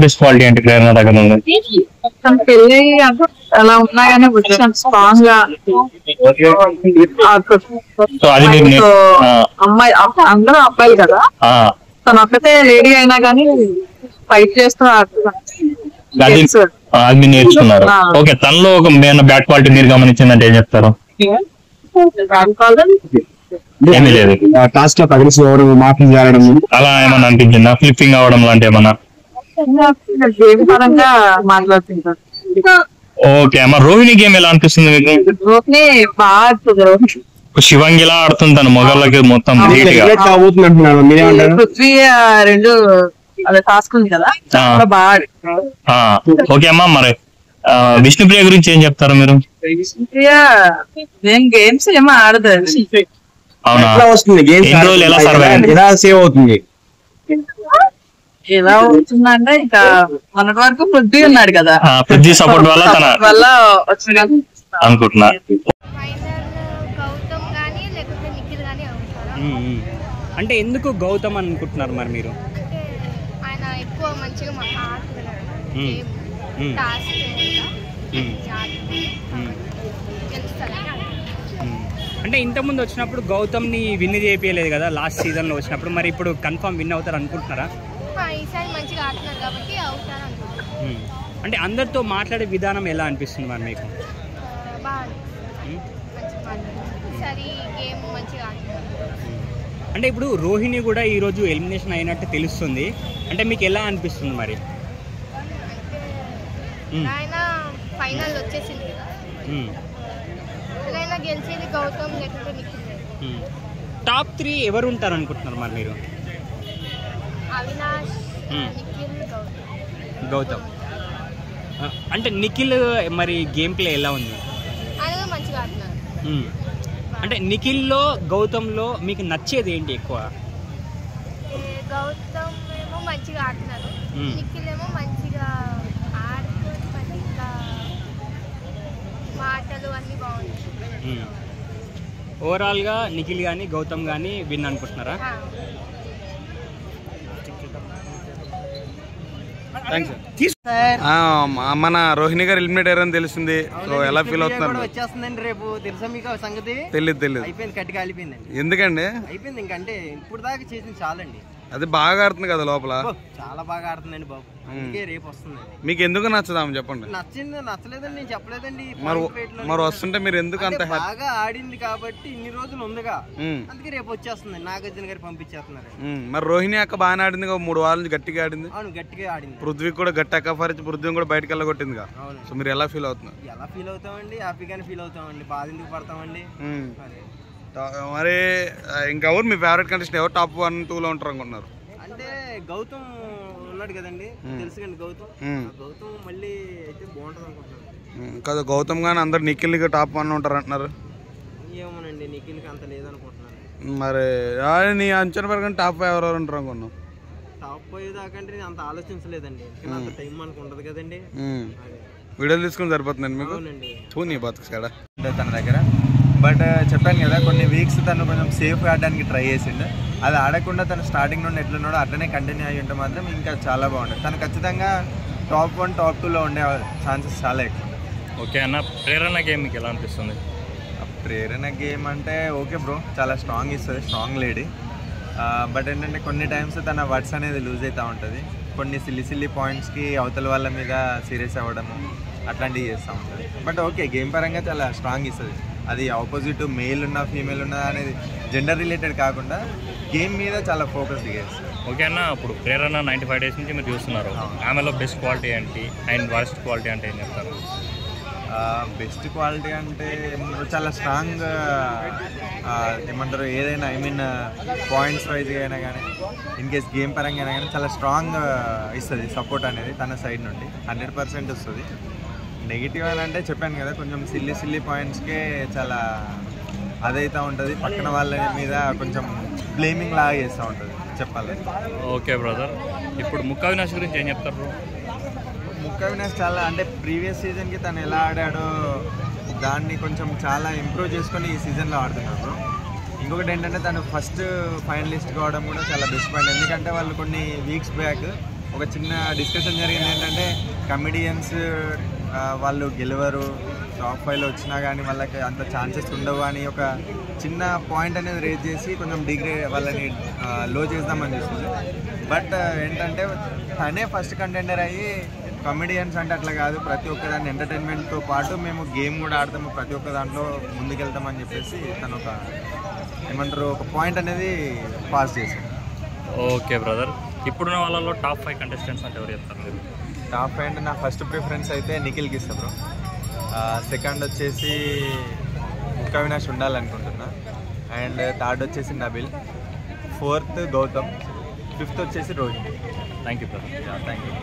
Best quality అంటే ప్రేరణ దగ్గర ఉంది? పెళ్ళి అలా ఉన్నా కానీ వచ్చాను స్ట్రాంగ్ గా సో అది మీరు అమ్మాయి అందరూ అబ్బాయిలు కదా, తను ఒక్కతే లేడీ అయినా కానీ ఫైట్ చేస్తూ అది మీరు నేర్చుకున్నారు. ఓకే, తనలో ఒక బ్యాడ్ క్వాలిటీ మీరు గమనించిందంటే ఏం చెప్తారు? ఏమీ లేదు. టాస్క్ లో పగిలిసి మాటలు చేరడం అలా ఏమన్నా అనిపించిందా? ఫ్లిప్పింగ్ అవడం లాంటి ఏమన్నా? గేమ్ పరంగా మాట్లాడుతుంటారు. ఓకే అమ్మ, రోహిణి గేమ్ ఎలా అనిపిస్తుంది మీకు? రోహిణి బాగా శివంగి ఇలా ఆడుతుంటాను మొగళ్ళకి మొత్తం పృథ్వీ రెండు అదే టాస్క్ ఉంది కదా బాగా. ఓకే అమ్మా, మరి విష్ణుప్రియ గురించి ఏం చెప్తారు మీరు? విష్ణుప్రియ నేను గేమ్స్ ఏమో ఆడదు. అవునా? వస్తుంది ఎన్ని రోజులు ఎలా సర్వైవ్ ఎలా సేవ్ అవుతుంది? ఎలా అవుతుందంటే ఇంకా మొన్నటి వరకు పృథ్వీ ఉన్నాడు కదా, పృథ్వీ సపోర్ట్ వల్ల తన వల్ల వచ్చిన అనుకుంటున్నా. అంటే ఎందుకు గౌతమ్ అనుకుంటున్నారు మరి మీరు? ఆయన ఎక్కువ మంచిగా అంటే ఇంతకుముందు వచ్చినప్పుడు గౌతమ్ని విన్ చేయించలేదు కదా లాస్ట్ సీజన్లో వచ్చినప్పుడు, మరి ఇప్పుడు కన్ఫర్మ్ విన్ అవుతారు అనుకుంటున్నారా? ఈసారి మంచిగా ఆడుతున్నారు కాబట్టి అవుతారు అనుకుంటున్నాను. అంటే అందరితో మాట్లాడే విధానం ఎలా అనిపిస్తుంది మరి మీకు? అంటే ఇప్పుడు రోహిణి కూడా ఈరోజు ఎలిమినేషన్ అయినట్టు తెలుస్తుంది, అంటే మీకు ఎలా అనిపిస్తుంది మరి? ఫైనల్ వచ్చేసింది కదా, గెలిచేది గౌతమ్ లేకపోతే నిఖిల్. టాప్ 3 ఎవరు ఉంటారు అనుకుంటున్నారు మరి మీరు? అవినాష్, నిఖిల్, గౌతమ్. అంటే నిఖిల్ మరి గేమ్ ప్లే ఎలా ఉంది? ఆయన మంచిగా ఆడుతున్నారు. అంటే నిఖిల్లో గౌతమ్లో మీకు నచ్చేది ఏంటి ఎక్కువ? గౌతమ్ ఏమో మంచిగా ఆడుతున్నారు, నిఖిల్ ఏమో మంచిగా ఆడుతుంది, ఇంకా మాటలు అన్ని బాగుంటాయి. ఓవరాల్గా నిఖిల్ కానీ గౌతమ్ కానీ విన్ అనుకుంటున్నారా? మన రోహిణి గారు ఎలిమినేట్ అయ్యారని తెలిసింది, సో ఎలా ఫీల్ అవుతున్నారు? వచ్చేస్తుందండి రేపు, తెలుసా మీకు సంగతి? తెలియదు. అయిపోయింది, కట్టి కాలిపోయిందండి. ఎందుకండి? అయిపోయింది ఇంకంటే ఇప్పుడు దాకా చేసింది చాలండి. అది బాగా ఆడుతుంది కదా లోపల, చాలా బాగా ఆడుతుందండి బాబు, అందుకే రేపు వస్తుందండి. మీకు ఎందుకు నచ్చదాము చెప్పండి? నచ్చింది నచ్చలేదని నేను చెప్పలేదండి. మరి వస్తుంటే మీరు ఎందుకు అంత బాగా ఆడింది కాబట్టి ఇన్ని రోజులు ఉందిగా, అందుకే రేపు వచ్చేస్తుంది. నాగార్జున గారు పంపించేస్తున్నారు. మరి రోహిణి అక్క బాగా ఆడింది, 3 వారాల నుంచి గట్టిగా ఆడింది. అవును, గట్టిగా ఆడింది. పృథ్వీ కూడా గట్టి అక్కఫరించి పృథ్వీ కూడా బయటకు వెళ్ళగొట్టిందిగా. సో మీరు ఎలా ఫీల్ అవుతున్నారు? ఎలా ఫీల్ అవుతామండి? హ్యాపీగానే ఫీల్ అవుతామండి, బాధ ఎందుకు పడతామండి. మరి ఇంకెవరు మీ ఫేవరెట్ కంటెస్టెంట్ ఎవరు టాప్ 1, 2లో ఉంటారు అనుకుంటున్నారు? అంటే గౌతమ్ ఉన్నాడు కదండి, తెలుసు కండి గౌతమ్ మళ్ళీ అయితే బాగుంటుంది అనుకుంటున్నాను కదా. గౌతమ్ గానీ అందరు నిఖిల్ టాప్ 1 ఉంటారు అంటున్నారు. ఏమోనండి, నిఖిల్కి అంత లేదనుకుంటున్నాను. మరి నీ అంచనా ప్రకారం టాప్ 5 ఎవరెవరు ఉంటారు అనుకున్నావు? టాప్ 5 దాకంటే నేను అంత ఆలోచించలేదండి, అంత టైం మనకు ఉండదు కదండి. వీడియోలు తీసుకుని సరిపోతుందండి మీకు? చూని బతుకుడా తన దగ్గర. బట్ చెప్పాను కదా, కొన్ని వీక్స్ తను కొంచెం సేఫ్ ఆడడానికి ట్రై చేసిండు. అది ఆడకుండా తను స్టార్టింగ్ నుండి ఎట్లున్నాడో అట్లనే కంటిన్యూ అయ్యి ఉంటే మాత్రం ఇంకా చాలా బాగుంటుంది. తను ఖచ్చితంగా టాప్ 1, టాప్ 2లో ఉండే ఛాన్సెస్ చాలా ఎక్కువ. ఓకే అన్న, ప్రేరణ గేమ్ మీకు ఎలా అనిపిస్తుంది? ప్రేరణ గేమ్ అంటే ఓకే బ్రో, చాలా స్ట్రాంగ్ ఇస్తుంది, స్ట్రాంగ్ లేడీ. బట్ ఏంటంటే కొన్ని టైమ్స్ తన వర్డ్స్ అనేది లూజ్ అవుతూ ఉంటుంది. కొన్ని సిల్లి పాయింట్స్కి అవతల వాళ్ళ మీద సీరియస్ అవ్వడము అట్లాంటివి చేస్తూ ఉంటుంది. బట్ ఓకే, గేమ్ పరంగా చాలా స్ట్రాంగ్ ఇస్తుంది. అది ఆపోజిట్ మేల్ ఉన్నా ఫీమేల్ ఉన్నా అనేది జెండర్ రిలేటెడ్ కాకుండా గేమ్ మీద చాలా ఫోకస్ చేస్తుంది. ఓకే అన్న, ఇప్పుడు ప్రేరణ 95 డేస్ నుంచి మీరు చూస్తున్నారు, ఆమెలో బెస్ట్ క్వాలిటీ ఏంటి అండ్ వర్స్ట్ క్వాలిటీ అంటే ఏం చెప్తారు? బెస్ట్ క్వాలిటీ అంటే చాలా స్ట్రాంగ్, ఏమంటారు, ఏదైనా పాయింట్స్ వైజ్గా అయినా కానీ ఇన్కేస్ గేమ్ పరంగా అయినా కానీ చాలా స్ట్రాంగ్ ఇస్తుంది సపోర్ట్ అనేది తన సైడ్ నుండి 100% వస్తుంది. నెగిటివ్ అని అంటే చెప్పాను కదా, కొంచెం సిల్లీ పాయింట్స్కే చాలా అదైతే ఉంటుంది, పక్కన వాళ్ళ మీద కొంచెం బ్లేమింగ్ లాగా చేస్తూ ఉంటుంది చెప్పాలి. ఓకే బ్రదర్, ఇప్పుడు ముక్క అవినాష్ గురించి ఏం చెప్తారు? ముక్క అవినాష్ చాలా అంటే ప్రీవియస్ సీజన్కి తను ఎలా ఆడాడో దాన్ని కొంచెం చాలా ఇంప్రూవ్ చేసుకొని ఈ సీజన్లో ఆడుతున్నాడు. ఇంకొకటి ఏంటంటే తను ఫస్ట్ ఫైనలిస్ట్ కావడం కూడా చాలా బెస్ట్ పాయింట్. ఎందుకంటే వాళ్ళు కొన్ని వీక్స్ బ్యాక్ ఒక చిన్న డిస్కషన్ జరిగింది ఏంటంటే కమెడియన్స్ వాళ్ళు గెలవరు, టాప్ 5లో వచ్చినా కానీ వాళ్ళకి అంత ఛాన్సెస్ ఉండవు అని ఒక చిన్న పాయింట్ అనేది రేజ్ చేసి కొంచెం వాళ్ళని లో చేద్దామని చూస్తుంది. బట్ ఏంటంటే తనే ఫస్ట్ కంటెండర్ అయ్యి కమెడియన్స్ అంటే అట్లా కాదు, ప్రతి ఒక్క దాన్ని ఎంటర్టైన్మెంట్తో పాటు మేము గేమ్ కూడా ఆడతాము, ప్రతి ఒక్క దాంట్లో ముందుకెళ్తామని చెప్పేసి తను ఒక పాయింట్ అనేది పాస్ చేశాడు. ఓకే బ్రదర్, ఇప్పుడున్న వాళ్ళలో టాప్ 5 కంటెస్టెంట్స్ అంటే ఎవరు చెప్తారు మీరు? టాప్ 5 అంటే నా ఫస్ట్ ప్రిఫరెన్స్ అయితే నిఖిల్కి ఇస్తా బ్రో. సెకండ్ వచ్చేసి అవినాష్ ఉండాలనుకుంటున్నా. అండ్ థర్డ్ వచ్చేసి నబిల్, ఫోర్త్ గౌతమ్, ఫిఫ్త్ వచ్చేసి Rohit. Thank you brother. Thank you.